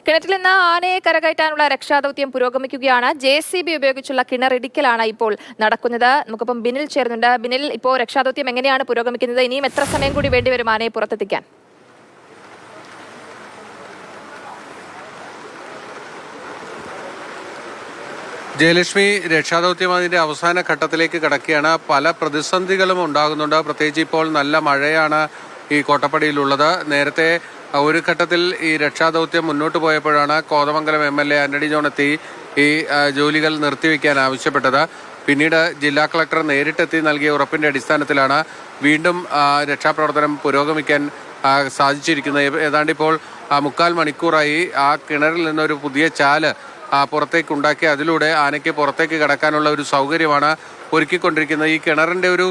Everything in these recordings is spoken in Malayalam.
കിണറ്റിൽ നിന്ന് ആനയെ കരകയറ്റാനുള്ള രക്ഷാദൌത്യം പുരോഗമിക്കുകയാണ്. JCB ഉപയോഗിച്ചുള്ള കിണറിടിക്കലാണ് ഇപ്പോൾ നടക്കുന്നത്. നമുക്കിപ്പം ബിനിൽ ചേരുന്നുണ്ട്. ബിനിൽ, ഇപ്പോൾ രക്ഷാദൌത്യം എങ്ങനെയാണ് പുരോഗമിക്കുന്നത്? ഇനിയും എത്ര സമയം കൂടി വേണ്ടിവരും ആനയെ പുറത്തെത്തിക്കാൻ? ജയലക്ഷ്മി, രക്ഷാദൌത്യം അതിൻ്റെ അവസാന ഘട്ടത്തിലേക്ക് കടക്കുകയാണ്. പല പ്രതിസന്ധികളും ഉണ്ടാകുന്നുണ്ട്. പ്രത്യേകിച്ച് ഇപ്പോൾ നല്ല മഴയാണ് ഈ കോട്ടപ്പടിയിലുള്ളത്. നേരത്തെ ഒരു ഘട്ടത്തിൽ ഈ രക്ഷാദൌത്യം മുന്നോട്ട് പോയപ്പോഴാണ് കോതമംഗലം MLA ആന്റണി ജോൺ എത്തി ഈ ജോലികൾ നിർത്തിവെക്കാൻ ആവശ്യപ്പെട്ടത്. പിന്നീട് ജില്ലാ കളക്ടർ നേരിട്ടെത്തി നൽകിയ ഉറപ്പിൻ്റെ അടിസ്ഥാനത്തിലാണ് വീണ്ടും രക്ഷാപ്രവർത്തനം പുരോഗമിക്കാൻ സാധിച്ചിരിക്കുന്നത്. ഏതാണ്ട് ഇപ്പോൾ 3/4 മണിക്കൂറായി ആ കിണറിൽ നിന്നൊരു പുതിയ ചാല് പുറത്തേക്ക് ഉണ്ടാക്കി അതിലൂടെ ആനയ്ക്ക് പുറത്തേക്ക് കടക്കാനുള്ള ഒരു സൗകര്യമാണ് ഒരുക്കിക്കൊണ്ടിരിക്കുന്നത്. ഈ കിണറിൻ്റെ ഒരു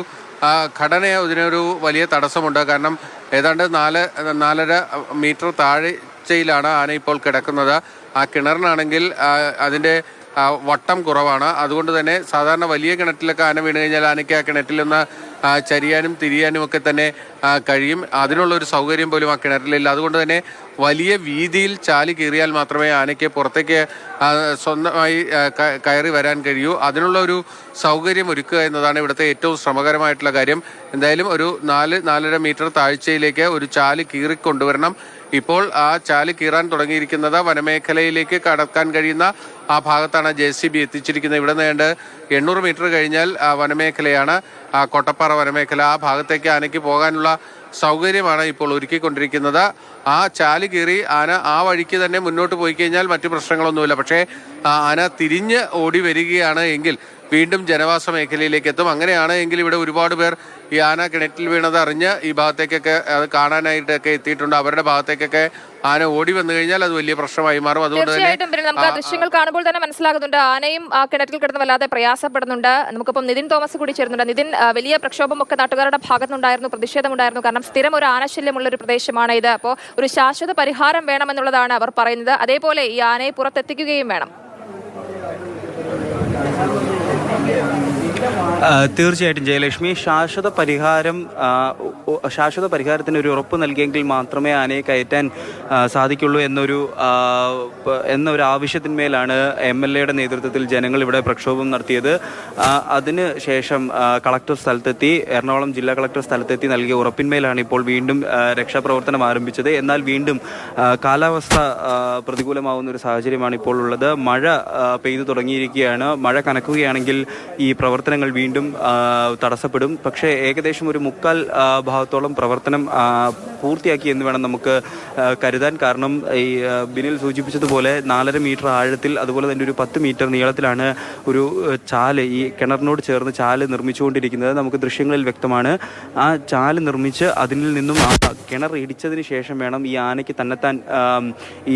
ഘടന ഇതിനൊരു വലിയ തടസ്സമുണ്ട്. കാരണം ഏതാണ്ട് 4.5 മീറ്റർ താഴ്ചയിലാണ് ആന ഇപ്പോൾ കിടക്കുന്നത്. ആ കിണറിനാണെങ്കിൽ അതിൻ്റെ വട്ടം കുറവാണ്. അതുകൊണ്ട് തന്നെ സാധാരണ വലിയ കിണറ്റിലൊക്കെ ആന വീണ് കഴിഞ്ഞാൽ ആനയ്ക്ക് ആ കിണറ്റിൽ നിന്ന് ചരിയാനും തിരിയാനും ഒക്കെ തന്നെ കഴിയും. അതിനുള്ളൊരു സൗകര്യം പോലും ആ കിണറ്റിലില്ല. അതുകൊണ്ട് തന്നെ വലിയ വീതിയിൽ ചാലി കീറിയാൽ മാത്രമേ ആനയ്ക്ക് പുറത്തേക്ക് സ്വന്തമായി കയറി വരാൻ കഴിയൂ. അതിനുള്ള ഒരു സൗകര്യം ഒരുക്കുക എന്നതാണ് ഇവിടുത്തെ ഏറ്റവും ശ്രമകരമായിട്ടുള്ള കാര്യം. എന്തായാലും ഒരു 4-4.5 മീറ്റർ താഴ്ചയിലേക്ക് ഒരു ചാല് കീറിക്കൊണ്ടുവരണം. ഇപ്പോൾ ആ ചാല് കീറാൻ തുടങ്ങിയിരിക്കുന്നത് വനമേഖലയിലേക്ക് കടക്കാൻ കഴിയുന്ന ആ ഭാഗത്താണ് JCB എത്തിച്ചിരിക്കുന്നത്. ഇവിടെ നിന്ന് 800 മീറ്റർ കഴിഞ്ഞാൽ വനമേഖലയാണ്, കോട്ടപ്പാറ വനമേഖല. ആ ഭാഗത്തേക്ക് ആനയ്ക്ക് പോകാനുള്ള സൗകര്യമാണ് ഇപ്പോൾ ഒരുക്കിക്കൊണ്ടിരിക്കുന്നത്. ആ ചാല് കീറി ആന ആ വഴിക്ക് തന്നെ മുന്നോട്ട് പോയി കഴിഞ്ഞാൽ മറ്റു പ്രശ്നങ്ങളൊന്നുമില്ല. പക്ഷേ ആന തിരിഞ്ഞ് ഓടി വരികയാണ് എങ്കിൽ വീണ്ടും ജനവാസ മേഖലയിലേക്ക് എത്തും. അങ്ങനെയാണ് എങ്കിൽ ഇവിടെ ഒരുപാട് പേർ ഈ ആന കിണറ്റിൽ വീണത് അറിഞ്ഞ് ഈ ഭാഗത്തേക്കൊക്കെ അത് കാണാനായിട്ടൊക്കെ എത്തിയിട്ടുണ്ട്. അവരുടെ ഭാഗത്തേക്കൊക്കെ ആന ഓടി വന്നു കഴിഞ്ഞാൽ അത് വലിയ പ്രശ്നമായി മാറും. അതുകൊണ്ട് തന്നെ നമുക്ക് ദൃശ്യങ്ങൾ കാണുമ്പോൾ തന്നെ മനസ്സിലാകുന്നുണ്ട് ആനയും ആ കിണറ്റിൽ കിടന്ന് വല്ലാതെ പ്രയാസപ്പെടുന്നുണ്ട്. നമുക്കിപ്പം നിതിൻ തോമസ് കൂടി ചേരുന്നുണ്ട്. നിതിൻ, വലിയ പ്രക്ഷോഭമൊക്കെ നാട്ടുകാരുടെ ഭാഗത്തുനിന്നുണ്ടായിരുന്നു, പ്രതിഷേധമുണ്ടായിരുന്നു. കാരണം സ്ഥിരം ഒരു ആനശല്യമുള്ള ഒരു പ്രദേശമാണ് ഇത്. അപ്പോൾ ഒരു ശാശ്വത പരിഹാരം വേണമെന്നുള്ളതാണ് അവർ പറയുന്നത്. അതേപോലെ ഈ ആനയെ പുറത്തെത്തിക്കുകയും വേണം. തീർച്ചയായിട്ടും ജയലക്ഷ്മി, ശാശ്വത പരിഹാരത്തിന് ഒരു ഉറപ്പ് നൽകിയെങ്കിൽ മാത്രമേ ആനയെ കയറ്റാൻ സാധിക്കുള്ളൂ എന്നൊരു ആവശ്യത്തിന്മേലാണ് MLAയുടെ നേതൃത്വത്തിൽ ജനങ്ങൾ ഇവിടെ പ്രക്ഷോഭം നടത്തിയത്. അതിന് ശേഷം കളക്ടർ സ്ഥലത്തെത്തി, എറണാകുളം ജില്ലാ കളക്ടർ സ്ഥലത്തെത്തി നൽകിയ ഉറപ്പിന്മേലാണ് ഇപ്പോൾ വീണ്ടും രക്ഷാപ്രവർത്തനം ആരംഭിച്ചത്. എന്നാൽ വീണ്ടും കാലാവസ്ഥ പ്രതികൂലമാവുന്ന ഒരു സാഹചര്യമാണ് ഇപ്പോൾ ഉള്ളത്. മഴ പെയ്തു തുടങ്ങിയിരിക്കുകയാണ്. മഴ കനക്കുകയാണെങ്കിൽ ഈ പ്രവർത്തനങ്ങൾ വീണ്ടും തടസ്സപ്പെടും. പക്ഷേ ഏകദേശം ഒരു 3/4 ഭാഗത്തോളം പ്രവർത്തനം പൂർത്തിയാക്കി എന്ന് വേണം നമുക്ക് കരുതാൻ. കാരണം ഈ ബിനിൽ സൂചിപ്പിച്ചതുപോലെ 4.5 മീറ്റർ ആഴത്തിൽ, അതുപോലെ തന്നെ ഒരു 10 മീറ്റർ നീളത്തിലാണ് ഒരു ചാല്, ഈ കിണറിനോട് ചേർന്ന് ചാല് നിർമ്മിച്ചുകൊണ്ടിരിക്കുന്നത്. നമുക്ക് ദൃശ്യങ്ങളിൽ വ്യക്തമാണ്. ആ ചാല് നിർമ്മിച്ച് അതിൽ നിന്നും ആ കിണർ ഇടിച്ചതിന് ശേഷം വേണം ഈ ആനയ്ക്ക് തന്നെത്താൻ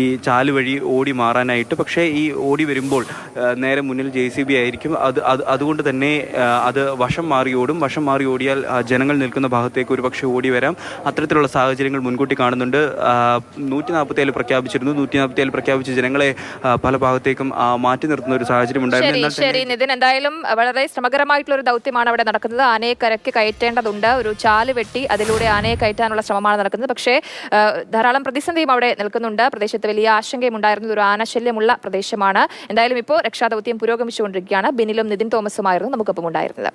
ഈ ചാല് വഴി ഓടി മാറാനായിട്ട്. പക്ഷേ ഈ ഓടി വരുമ്പോൾ നേരെ മുന്നിൽ JCB ആയിരിക്കും. അതുകൊണ്ട് തന്നെ അത് വശം മാറി ഓടിയാൽ ജനങ്ങൾ നിൽക്കുന്ന ഭാഗത്തേക്ക് ഒരു പക്ഷേ ഓടി വരാം. അത്തരത്തിലുള്ള സാഹചര്യങ്ങൾ മുൻകൂട്ടി കാണുന്നുണ്ട്. 147 പ്രഖ്യാപിച്ചിരുന്നു. 147 പ്രഖ്യാപിച്ച ജനങ്ങളെ പല ഭാഗത്തേക്കും മാറ്റി നിർത്തുന്ന ഒരു സാഹചര്യം ഉണ്ടായിരുന്നു. ശരി നിതിൻ, എന്തായാലും വളരെ ശ്രമകരമായിട്ടുള്ള ഒരു ദൗത്യമാണ് അവിടെ നടക്കുന്നത്. ആനയെ കരയ്ക്ക് കയറ്റേണ്ടതുണ്ട്. ഒരു ചാല് വെട്ടി അതിലൂടെ ആനയെ കയറ്റാനുള്ള ശ്രമമാണ് നടക്കുന്നത്. പക്ഷേ ധാരാളം പ്രതിസന്ധിയും അവിടെ നിൽക്കുന്നുണ്ട്. പ്രദേശത്ത് വലിയ ആശങ്കയും ഉണ്ടായിരുന്നത് ഒരു ആനശല്യമുള്ള പ്രദേശമാണ്. എന്തായാലും ഇപ്പോൾ രക്ഷാദൗത്യം പുരോഗമിച്ചുകൊണ്ടിരിക്കുകയാണ്. ബിനിലും നിതിൻ തോമസുമായിരുന്നു നമുക്കൊപ്പം ഉണ്ടായിരുന്നത്.